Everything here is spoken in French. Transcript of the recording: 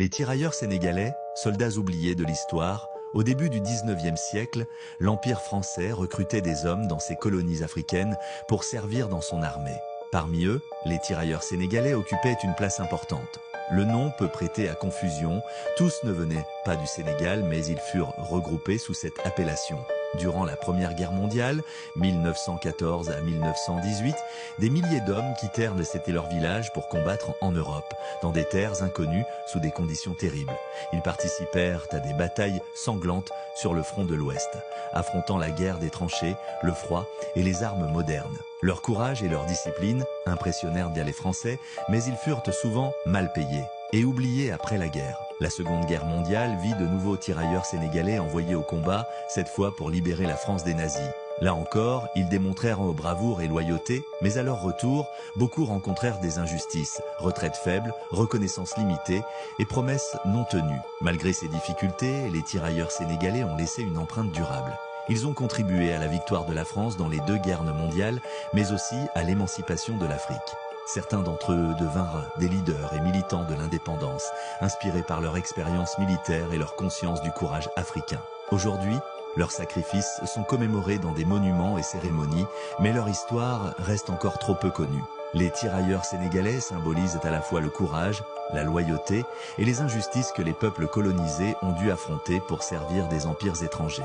Les tirailleurs sénégalais, soldats oubliés de l'histoire, au début du 19e siècle, l'Empire français recrutait des hommes dans ses colonies africaines pour servir dans son armée. Parmi eux, les tirailleurs sénégalais occupaient une place importante. Le nom peut prêter à confusion, tous ne venaient pas du Sénégal, mais ils furent regroupés sous cette appellation. Durant la Première Guerre mondiale, 1914 à 1918, des milliers d'hommes quittèrent leur village pour combattre en Europe, dans des terres inconnues, sous des conditions terribles. Ils participèrent à des batailles sanglantes sur le front de l'Ouest, affrontant la guerre des tranchées, le froid et les armes modernes. Leur courage et leur discipline impressionnèrent bien les Français, mais ils furent souvent mal payés et oubliés après la guerre. La Seconde Guerre mondiale vit de nouveaux tirailleurs sénégalais envoyés au combat, cette fois pour libérer la France des nazis. Là encore, ils démontrèrent bravoure et loyauté, mais à leur retour, beaucoup rencontrèrent des injustices, retraites faibles, reconnaissance limitée et promesses non tenues. Malgré ces difficultés, les tirailleurs sénégalais ont laissé une empreinte durable. Ils ont contribué à la victoire de la France dans les deux guerres mondiales, mais aussi à l'émancipation de l'Afrique. Certains d'entre eux devinrent des leaders et militants de l'indépendance, inspirés par leur expérience militaire et leur conscience du courage africain. Aujourd'hui, leurs sacrifices sont commémorés dans des monuments et cérémonies, mais leur histoire reste encore trop peu connue. Les tirailleurs sénégalais symbolisent à la fois le courage, la loyauté et les injustices que les peuples colonisés ont dû affronter pour servir des empires étrangers.